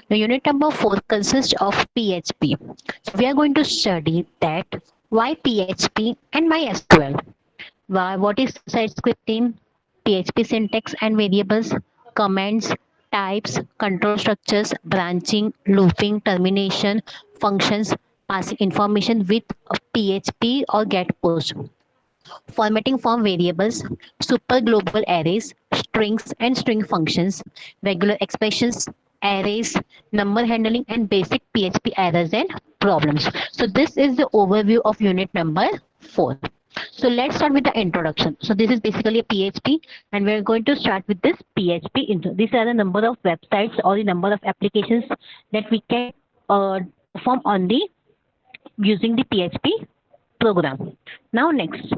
The unit number 4 consists of PHP. So we are going to study that why PHP and MySQL. What is site scripting, PHP syntax and variables, commands, types, control structures, branching, looping, termination, functions, passing information with PHP or get post, formatting from variables, super global arrays, strings and string functions, regular expressions, arrays, number handling, and basic PHP errors and problems. So this is the overview of unit number 4. So let's start with the introduction. So this is basically a PHP, and we're going to start with this PHP intro. These are the number of websites or the number of applications that we can perform on the using the PHP program. Now next.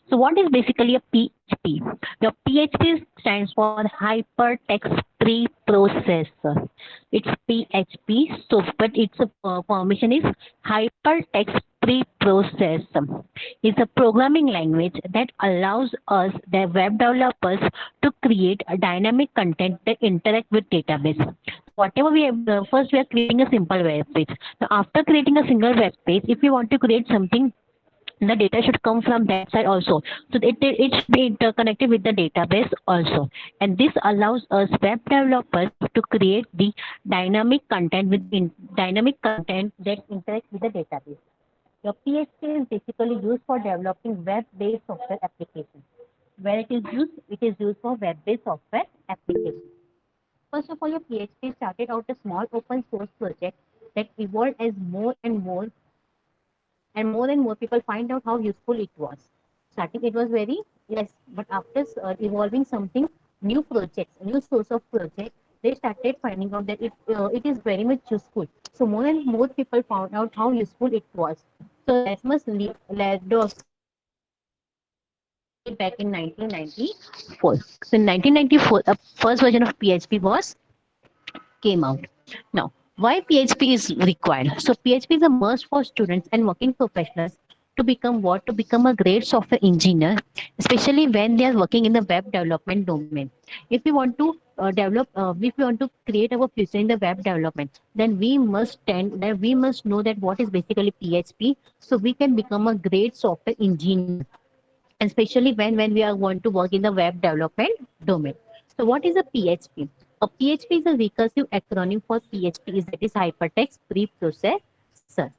So what is basically a PHP? The PHP stands for Hypertext Preprocessor. It's PHP, so but its formation is Hypertext Preprocessor. It's a programming language that allows us, the web developers, to create a dynamic content that interact with database. Whatever we have, first we are creating a simple web page. Now after creating a single web page, if we want to create something, the data should come from that side also, so it should be interconnected with the database also, and this allows us web developers to create the dynamic content that interacts with the database. Your PHP is basically used for developing web-based software applications. Where it is used for web-based software applications. First of all, your PHP started out a small open source project that evolved as more and more people find out how useful it was. Starting, it was very less, but after evolving something, new projects, new source of project, they started finding out that it is very much useful. So more and more people found out how useful it was. So that must led us back in 1994. So in 1994, the first version of PHP was came out. Now, why PHP is required? So PHP is a must for students and working professionals to become what? To become a great software engineer, especially when they are working in the web development domain. If we want to if we want to create our future in the web development, then we must know that what is basically PHP, so we can become a great software engineer, especially when we are going to work in the web development domain. So what is a PHP? A PHP is a recursive acronym for PHP, that is Hypertext Preprocessor.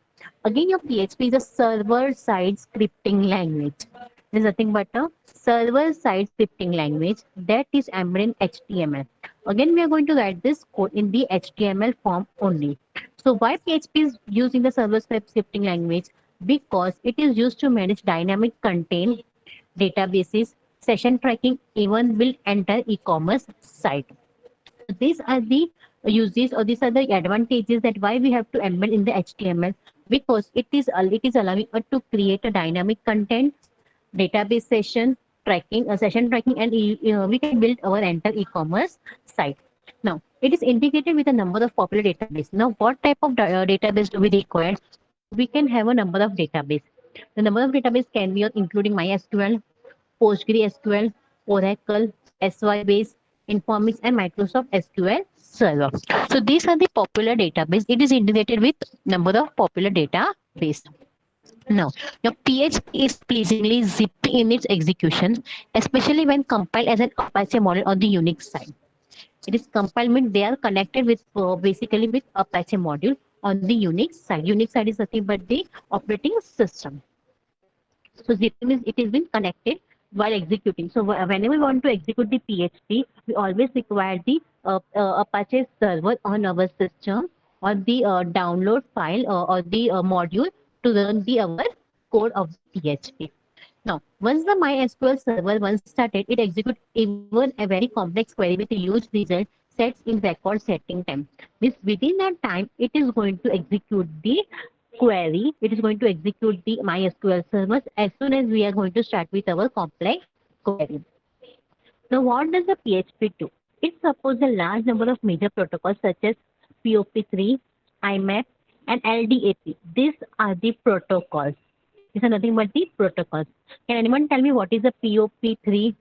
Again, your PHP is a server-side scripting language. It is nothing but a server-side scripting language that is embedded in HTML. Again, we are going to write this code in the HTML form only. So why PHP is used in the server-side scripting language? Because it is used to manage dynamic content, databases, session tracking, even will enter e-commerce site. These are the uses, or these are the advantages that why we have to embed in the HTML, because it is allowing us to create a dynamic content, database session tracking, and we can build our entire e-commerce site. Now, it is integrated with a number of popular database. Now, what type of database do we require? So we can have a number of database. The number of database can be including MySQL, PostgreSQL, Oracle, Sybase, Informix, and Microsoft SQL Server. So these are the popular database. It is integrated with number of popular database. Now, your PHP is pleasingly zippy in its execution, especially when compiled as an Apache model on the Unix side. It is compiled means they are connected with basically with Apache module on the Unix side. Unix side is nothing but the operating system. So zippy means it is been connected while executing. So whenever we want to execute the PHP, we always require the Apache server on our system, or the download file or the module to run the our code of the PHP. Now, once the MySQL server once started, it executes even a very complex query with a huge result sets in record setting time. This within that time, it is going to execute the query. It is going to execute the MySQL servers as soon as we are going to start with our complex query. Now, what does the PHP do? It supports a large number of major protocols such as POP3, IMAP, and LDAP. These are the protocols. These are nothing but the protocols. Can anyone tell me what is a POP3?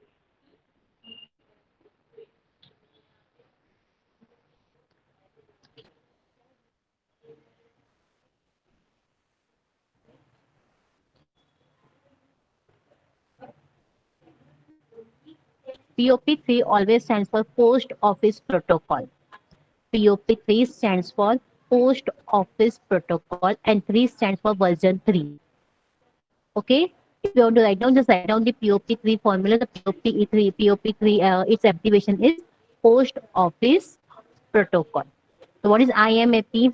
POP3 always stands for Post Office Protocol. POP3 stands for Post Office Protocol and 3 stands for version 3. Okay? If you want to write down, just write down the POP3 formula. The POP3, its abbreviation is Post Office Protocol. So what is IMAP?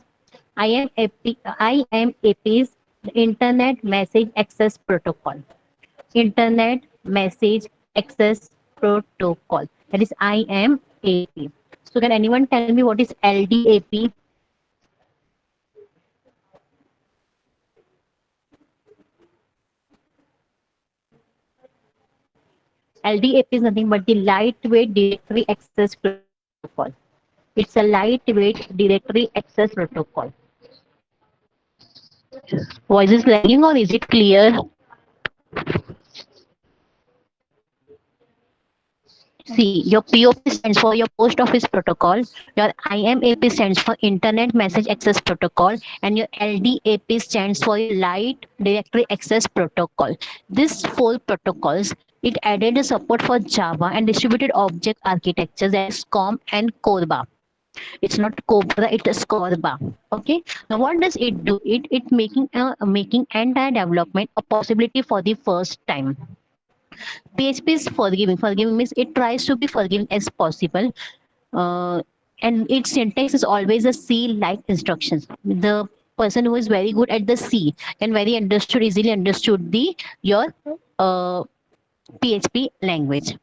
IMAP is the Internet Message Access Protocol. Internet Message Access Protocol. That is IMAP. So can anyone tell me what is LDAP? LDAP is nothing but the Lightweight Directory Access Protocol. It's a lightweight directory access protocol. Voice is lagging or is it clear? See, your POP stands for your Post Office Protocol, your IMAP stands for Internet Message Access Protocol, and your LDAP stands for your Light Directory Access Protocol. These four protocols, it added a support for Java and distributed object architectures, that is COM and CORBA. It's not Cobra, it's Corba. Okay. Now what does it do? It making entire development a possibility for the first time. PHP is forgiving. Forgiving means it tries to be forgiving as possible. And its syntax is always a C-like instructions. The person who is very good at the C and very easily understood the your PHP language.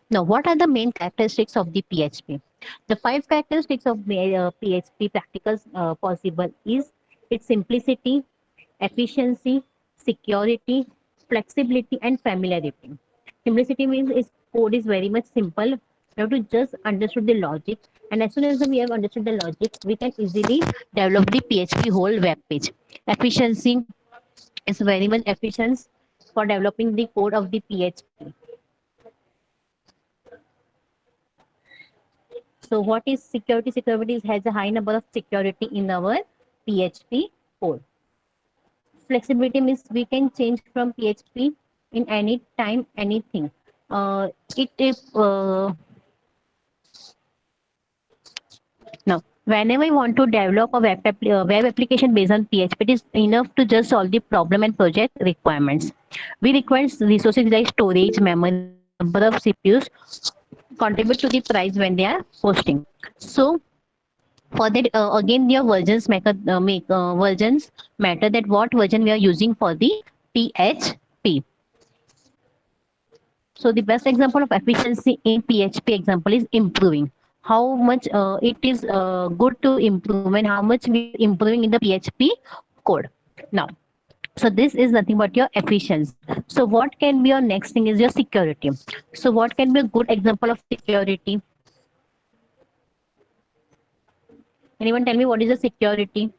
Now, what are the main characteristics of the PHP? The 5 characteristics of PHP practical possible is its simplicity, efficiency, security, flexibility, and familiarity. Simplicity means its code is very much simple. You have to just understood the logic, and as soon as we have understood the logic, we can easily develop the PHP whole web page. Efficiency is very much efficient for developing the code of the PHP. So what is security? Security has a high number of security in our PHP code. Flexibility means we can change from PHP in any time, anything. It is now whenever I want to develop a web application based on PHP, it is enough to just solve the problem and project requirements. We require resources like storage, memory, number of CPUs contribute to the price when they are hosting. So for that, again, your versions make versions matter, that what version we are using for the PHP. So the best example of efficiency in PHP example is improving. How much it is good to improve and how much we are improving in the PHP code. Now, so this is nothing but your efficiency. So what can be your next thing is your security. So what can be a good example of security? Anyone tell me what is the security?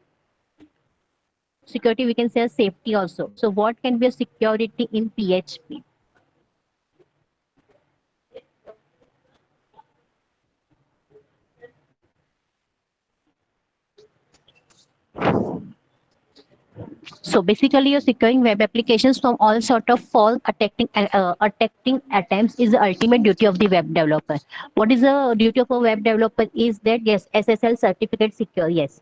Security, we can say safety also. So what can be a security in PHP? So basically, you're securing web applications from all sort of false attacking attempts is the ultimate duty of the web developer. What is the duty of a web developer? Is that yes, SSL certificate secure? Yes.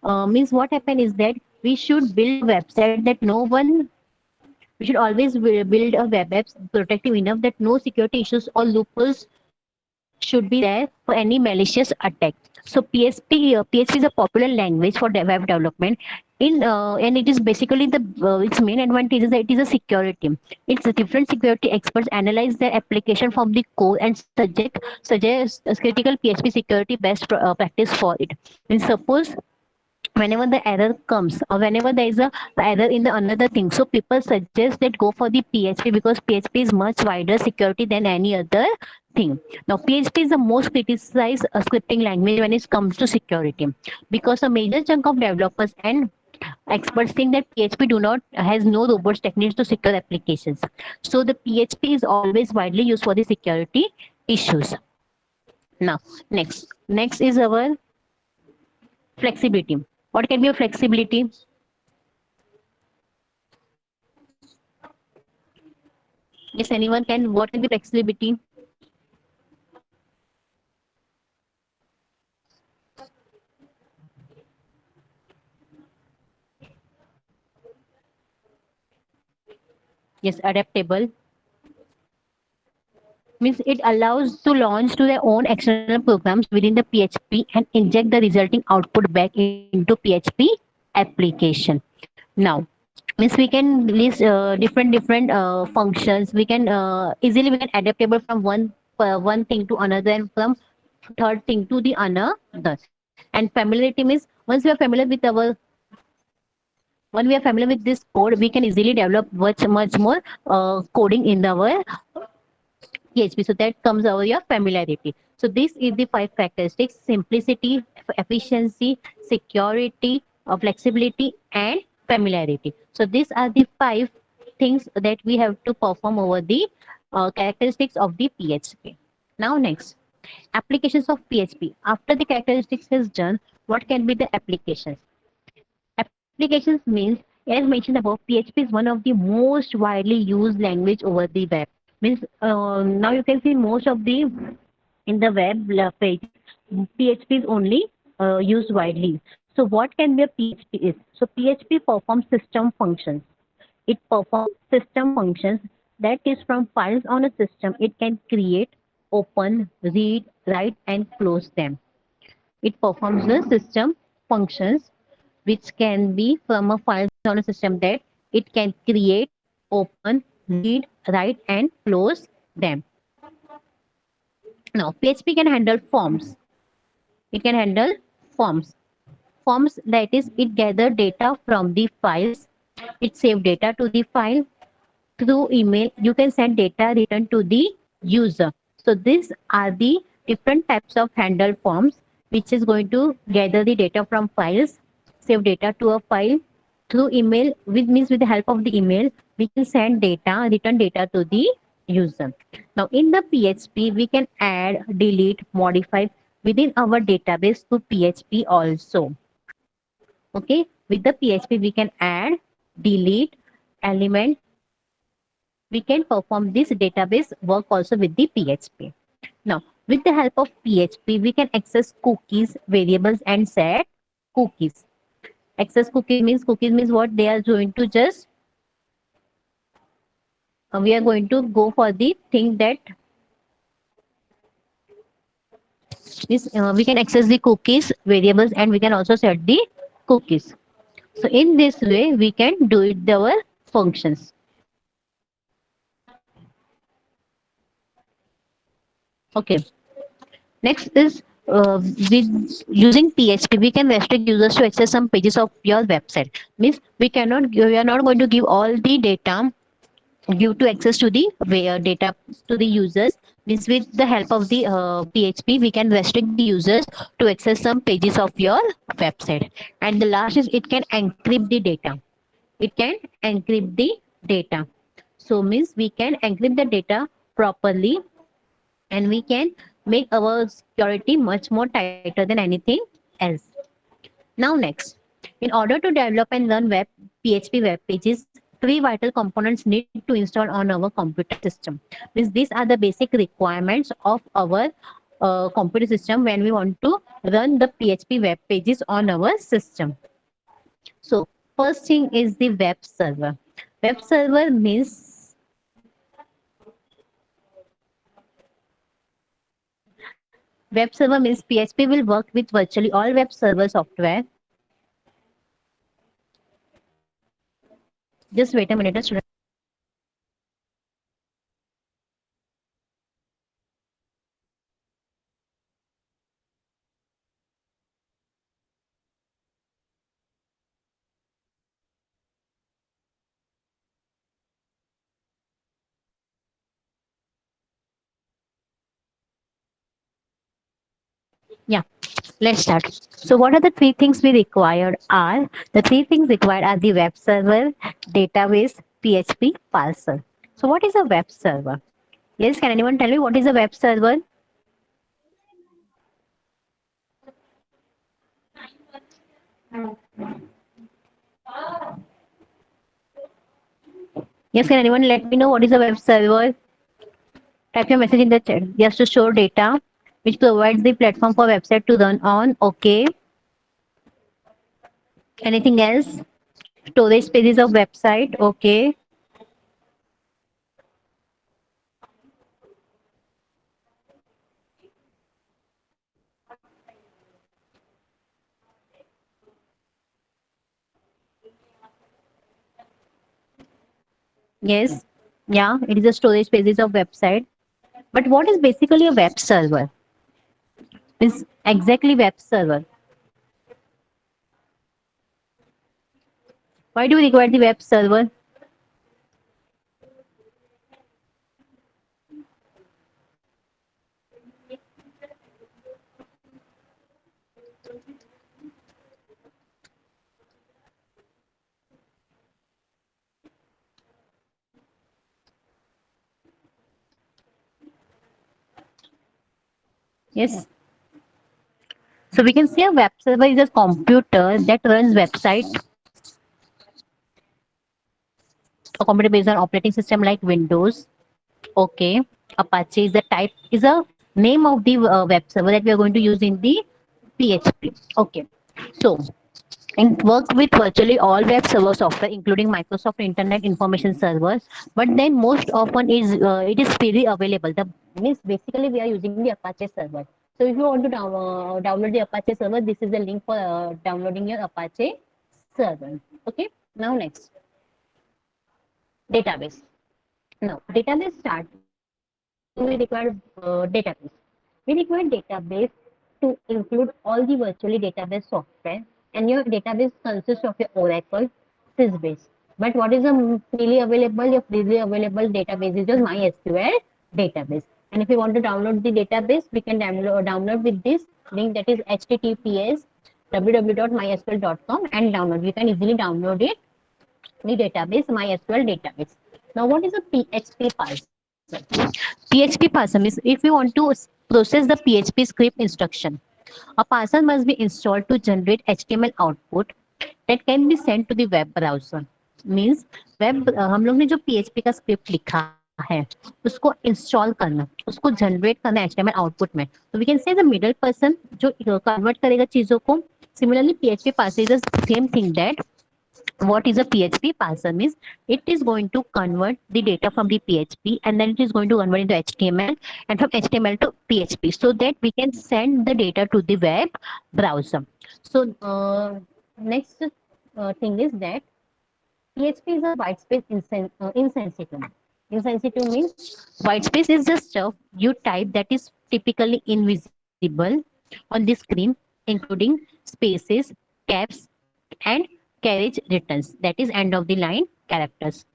Means what happened is that we should build a website that no one. We should always build a web app protective enough that no security issues or loopholes should be there for any malicious attack. So PHP is a popular language for web development. And it is basically its main advantage is that it is a security. It's a different security experts analyze their application from the code and suggest a critical PHP security best practice for it. And suppose whenever the error comes or whenever there is a error in the another thing, so people suggest that go for the PHP because PHP is much wider security than any other thing. Now PHP is the most criticized scripting language when it comes to security, because a major chunk of developers and experts think that PHP do not has no robust techniques to secure applications. So the PHP is always widely used for the security issues. Now next is our flexibility. What can be a flexibility? Yes, anyone can. What can be flexibility? Yes, adaptable means it allows to launch to their own external programs within the PHP and inject the resulting output back into PHP application. Now, means we can list different functions. We can easily we can adaptable from one thing to another and from third thing to the another. And familiarity means once we are familiar with our when we are familiar with this code, we can easily develop much more coding in our PHP. So that comes over your familiarity. So this is the five characteristics: simplicity, efficiency, security, flexibility, and familiarity. So these are the five things that we have to perform over the characteristics of the PHP. Now next, applications of PHP. After the characteristics is done, what can be the applications? Applications means, as mentioned above, PHP is one of the most widely used language over the web. Means now you can see most of the in the web pages, PHP is only used widely. So what can be a PHP is? So PHP performs system functions. It performs system functions, that is from files on a system. It can create, open, read, write, and close them. It performs the system functions which can be from a files on a system that it can create, open, read, write, and close them. Now, PHP can handle forms. It can handle forms. Forms, that is, it gather data from the files. It save data to the file. Through email, you can send data return to the user. So these are the different types of handle forms, which is going to gather the data from files, save data to a file. Through email, which means with the help of the email, we can send data, return data to the user. Now in the PHP, we can add, delete, modify within our database to PHP also. Okay, with the PHP, we can add, delete, element. We can perform this database work also with the PHP. Now, with the help of PHP, we can access cookies, variables, and set cookies. Access cookies means what they are going to just we are going to go for the thing that is we can access the cookies, variables, and we can also set the cookies. So in this way, we can do it our functions. Okay. Next is with using PHP, we can restrict users to access some pages of your website. Means we are not going to give all the data give to access to the data to the users. Means with the help of the PHP, we can restrict the users to access some pages of your website. And the last is it can encrypt the data. It can encrypt the data. So means we can encrypt the data properly and we can make our security much more tighter than anything else. Now next, in order to develop and run web PHP web pages, three vital components need to install on our computer system. Means these are the basic requirements of our computer system when we want to run the PHP web pages on our system. So first thing is the web server. Web server means web server means PHP will work with virtually all web server software. Just wait a minute, student. Yeah, let's start. So what are the three things we required are? The three things required are the web server, database, PHP, parser. So what is a web server? Yes, can anyone tell me what is a web server? Yes, can anyone let me know what is a web server? Type your message in the chat. Just to store data, which provides the platform for website to run on. Okay. Anything else? Storage spaces of website. Okay. Yes. Yeah, it is a storage pages of website. But what is basically a web server? Is exactly web server. Why do we require the web server? Yes. So we can say a web server is a computer that runs website, a computer based on operating system like Windows. Okay. Apache is the type, is a name of the web server that we are going to use in the PHP. Okay. So it works with virtually all web server software, including Microsoft Internet Information Servers. But then most often is it is freely available. The means basically we are using the Apache server. So if you want to download the Apache server, this is the link for downloading your Apache server. Okay. Now next, database. Now database start. Why do we require database? We require database to include all the virtually database software, and your database consists of your Oracle, Sysbase. But what is a freely available? Your freely available database is your MySQL database. And if you want to download the database, we can download with this link, that is https www.mysql.com, and download. You can easily download it, the database, MySQL database. Now, what is a PHP parser? PHP parser means if you want to process the PHP script instruction, a parser must be installed to generate HTML output that can be sent to the web browser. Means web हम लोग ने जो PHP का script लिखा है उसको install करना, उसको जनरेट करना HTML आउटपुट में, तो we can say the middle person जो कन्वर्ट करेगा चीजों को. Similarly, PHP parser is the same thing that what is a PHP parser means it is going to convert the data from the PHP and then it is going to convert into HTML and from HTML to PHP so that we can send the data to the web browser. So next thing is that PHP is a white space insensitive. Insensitive means white space is the stuff you type that is typically invisible on the screen, including spaces, caps, and carriage returns, that is end of the line characters.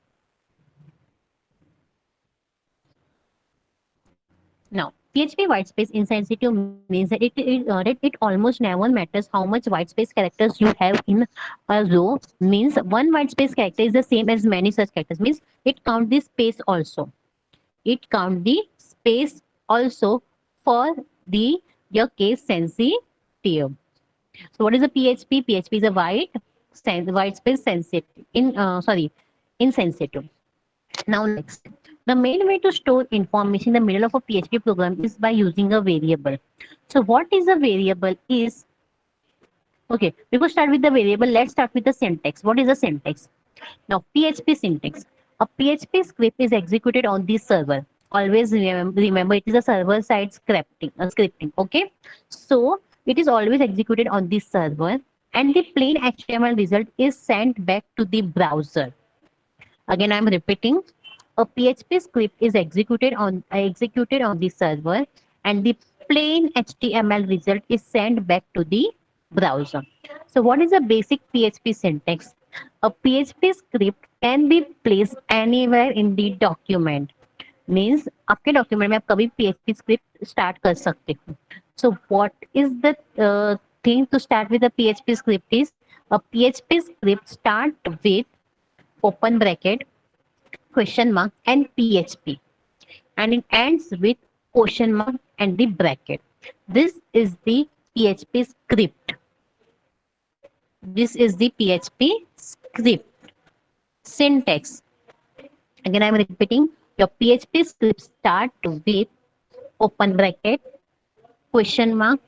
Now, PHP whitespace insensitive means that that it almost never matters how much whitespace characters you have in a row. Means one whitespace character is the same as many such characters. Means it counts the space also. It counts the space also for the your case sensitive. So what is a PHP? PHP is a white space sensitive. Insensitive. Now next, the main way to store information in the middle of a PHP program is by using a variable. So what is a variable is, okay, before start with the variable, let's start with the syntax. What is the syntax? Now PHP syntax. A PHP script is executed on the server. Always remember it is a server side scripting, okay? So it is always executed on the server and the plain HTML result is sent back to the browser. Again, I'm repeating. A PHP script is executed on the server, and the plain HTML result is sent back to the browser. So, what is a basic PHP syntax? A PHP script can be placed anywhere in the document. Means आपके document में आप कभी PHP script start कर सकते हो. So, what is the thing to start with a PHP script is a PHP script start with open bracket question mark and PHP, and it ends with question mark and the bracket. This is the PHP script. This is the PHP script syntax. Again, I'm repeating, your PHP script start with open bracket question mark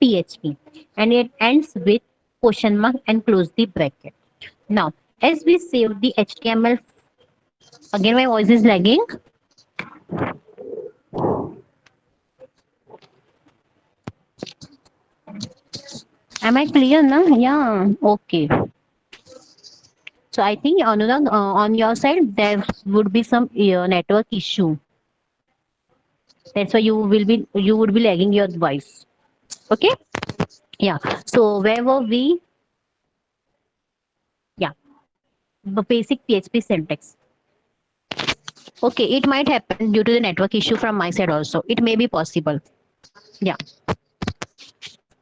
PHP, and it ends with question mark and close the bracket. Now, as we save the HTML, again my voice is lagging. Am I clear now? Yeah. Okay. So I think Anurag, on your side there would be some network issue. That's why you would be lagging your voice. Okay. Yeah. So where were we? Yeah. The basic PHP syntax. Okay, it might happen due to the network issue from my side also. It may be possible. Yeah.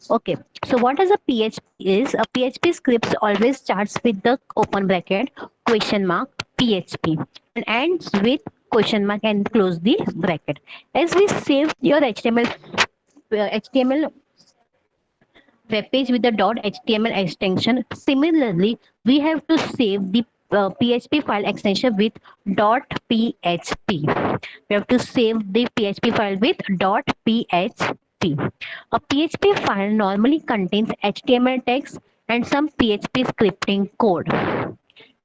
Okay. So what is a PHP is? A PHP script always starts with the open bracket question mark PHP and ends with question mark and close the bracket. As we save your HTML web page with the .html extension. Similarly, we have to save the PHP file extension with .php. We have to save the PHP file with .php. A PHP file normally contains HTML text and some PHP scripting code.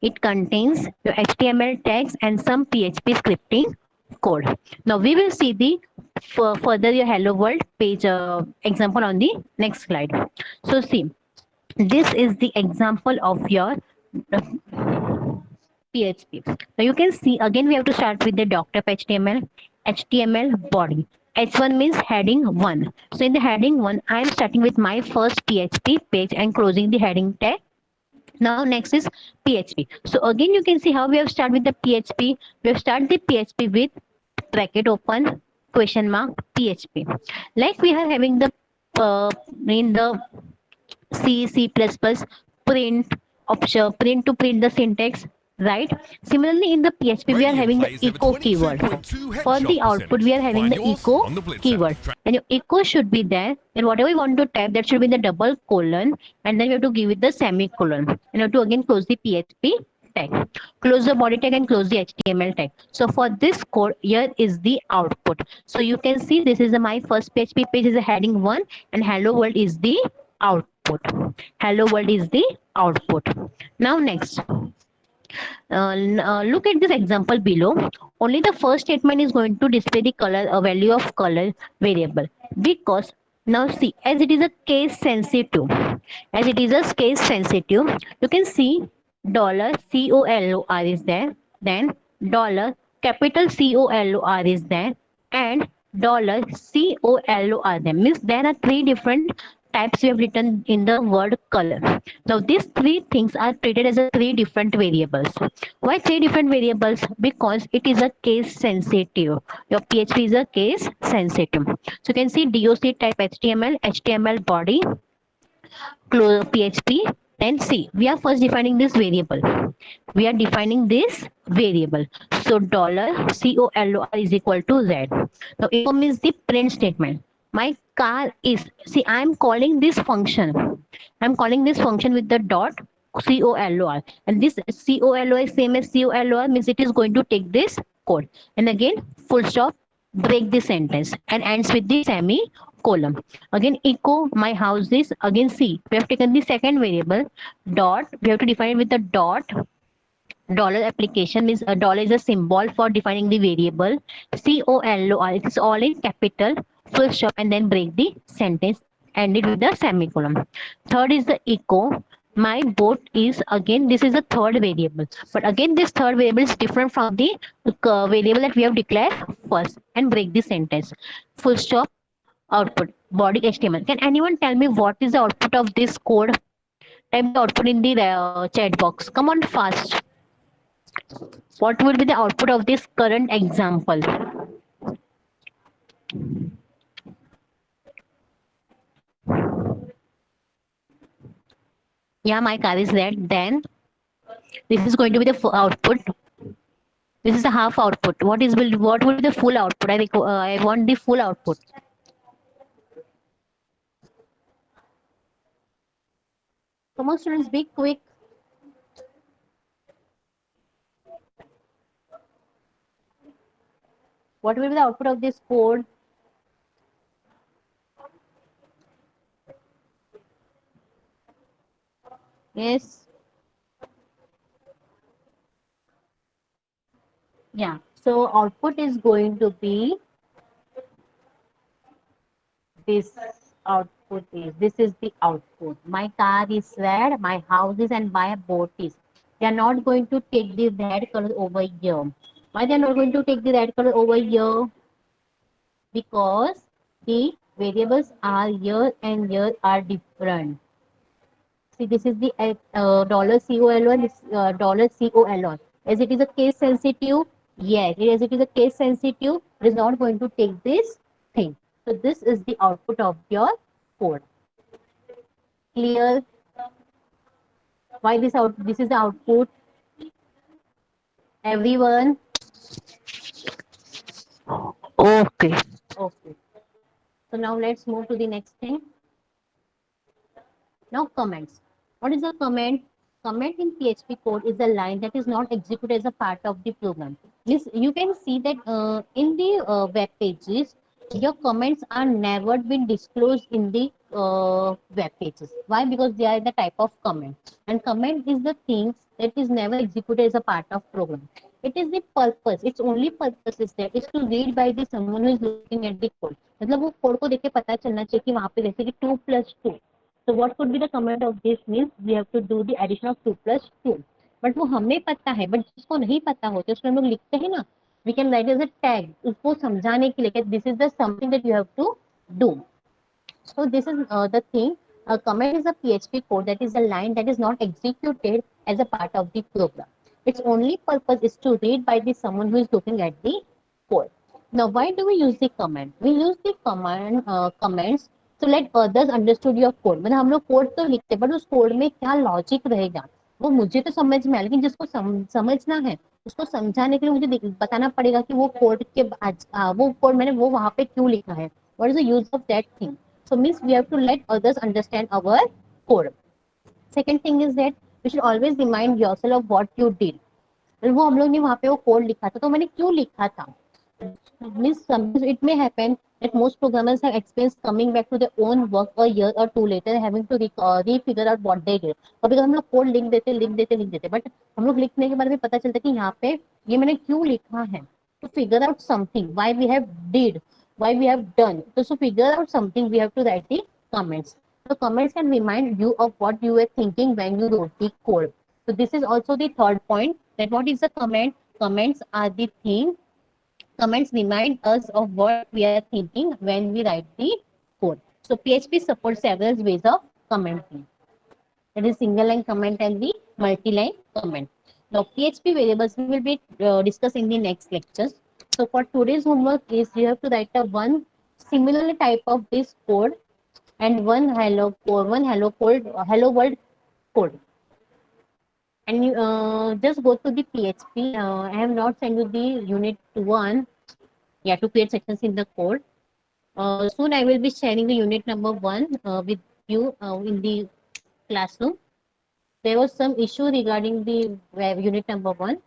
It contains your HTML text and some PHP scripting code. Now we will see the further your hello world page example on the next slide. So see, this is the example of your PHP. Now you can see again we have to start with the doctor HTML, HTML body. H1 means heading 1. So in the heading 1, I am starting with my first PHP page and closing the heading tag. Now next is PHP. So again you can see how we have started with the PHP. We have started the PHP with bracket open question mark PHP. Like we are having the in the C, C++, print option, print to print the syntax, right? Similarly, in the PHP, we are Radio having the players have a echo keyword. 22.2 For the headshot output, we are percentage. having Find the yours echo on the Blitzer. keyword. And your echo should be there. Then whatever you want to type, that should be the double colon. And then you have to give it the semicolon. And you have to again close the PHP tag. Close the body tag and close the HTML tag. So for this code, here is the output. So you can see this is my first PHP page is a heading 1 and hello world is the output. Hello world is the output. Now next, look at this example below. Only the first statement is going to display the color, a value of color variable, because now see, as it is a case sensitive, you can see dollar COLOR is there, then dollar capital COLOR is there, and dollar COLOR there. Means there are three different types we have written in the word color. Now these three things are treated as a three different variables. Why three different variables? Because it is a case sensitive. Your PHP is a case sensitive. So you can see DOC type HTML, HTML body, PHP, and C. We are first defining this variable. We are defining this variable. So dollar $COLOR is equal to Z. Now echo means the print statement. My car is, see, I am calling this function. I'm calling this function with the dot COLOR. And this COLOR is same as COLOR means it is going to take this code. And again, full stop, break the sentence and ends with the semicolon. Again, echo my house is, again see, we have taken the second variable dot, we have to define it with the dot. Dollar application means a dollar is a symbol for defining the variable. COLOR, it is all in capital, full stop, and then break the sentence, end it with the semicolon. Third is the echo. My boat is, again this is the third variable, but again this third variable is different from the variable that we have declared first, and break the sentence. Full stop, output, body HTML. Can anyone tell me what is the output of this code? Type the output in the chat box. Come on fast. What will be the output of this current example? Yeah, my car is red. Then this is going to be the output. This is the half output. What will be the full output? I want the full output. Come on, students, be quick. What will be the output of this code? Yes. Yeah. So output is going to be this. Output is, this is the output. My car is red, my house is, and my boat is. They are not going to take the red color over here. Why they are not going to take the red color over here? Because the variables are here and here are different. See, this is the $COL1, this $COL1. As it is a case sensitive, yes, as it is a case sensitive, it is not going to take this thing. So this is the output of your code. Clear? Why this out? This is the output. Everyone. Okay. Okay. So now let's move to the next thing. Now comments. What is a comment? Comment in PHP code is a line that is not executed as a part of the program. This, you can see that in the web pages, your comments are never been disclosed in the web pages. Why? Because they are the type of comment. And comment is the things that is never executed as a part of program. It is the purpose. Its only purpose is that is to read by the someone who is looking at the code. मतलब वो code को देख के पता चलना चाहिए कि वहाँ पे जैसे कि 2 + 2. So what could be the comment of this means we have to do the addition of 2 + 2. But वो हमें पता है, बट जिसको नहीं पता होता उसमें हम लोग लिखते हैं ना, we can write as a tag उसको समझाने के लिए कि this is the something that you have to do. So this is the thing. A comment is a PHP code that is a line that is not executed as a part of the program. Its only purpose is to read by the someone who is looking at the code. Now, why do we use the comment? We use the comments to let others understood your code. मतलब हम लोग code तो लिखते हैं, but उस code में क्या logic रहेगा वो मुझे तो समझ में आया, लेकिन जिसको समझना है उसको समझाने के लिए मुझे बताना पड़ेगा कि वो कोड के वो कोड मैंने वो वहां पे क्यों लिखा है. What is the use of that thing? So means we have to let others understand our code. Second thing is that you should always remind yourself of what you did. वो हम लोग ने वहां पे वो कोड लिखा था तो मैंने क्यों लिखा था. Means sometimes it may happen that most programmers have experienced coming back to their own work a year or two later having to re-figure out what they did. कभी हम लोग कोड लिख देते बट हम लोग लिखने के बाद में पता चलता है कि यहाँ पे ये मैंने क्यों लिखा है. To figure out something why we have did, why we have done. So to figure out something we have to write the comments. So comments can remind you of what you were thinking when you wrote the code. So this is also the third point, that what is the comment? Comments are the thing. Comments remind us of what we are thinking when we write the code. So PHP supports several ways of commenting. That is single line comment and the multi-line comment. Now PHP variables we will be discussing in the next lectures. So for today's homework is you have to write a one similar type of this code and one hello world code. And you just go to the PHP. I have not sent you the unit 1. Yeah, to create sections in the code. Soon I will be sharing the unit number 1 with you in the classroom. There was some issue regarding the unit number 1.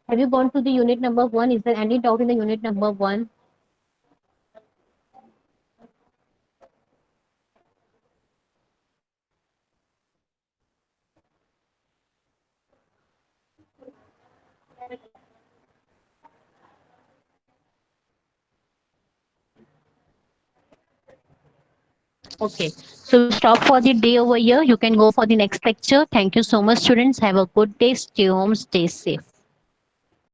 Have you gone to the unit number 1? Is there any doubt in the unit number 1? Okay, so we'll stop for the day over here. You can go for the next lecture. Thank you so much, students. Have a good day. Stay home, stay safe.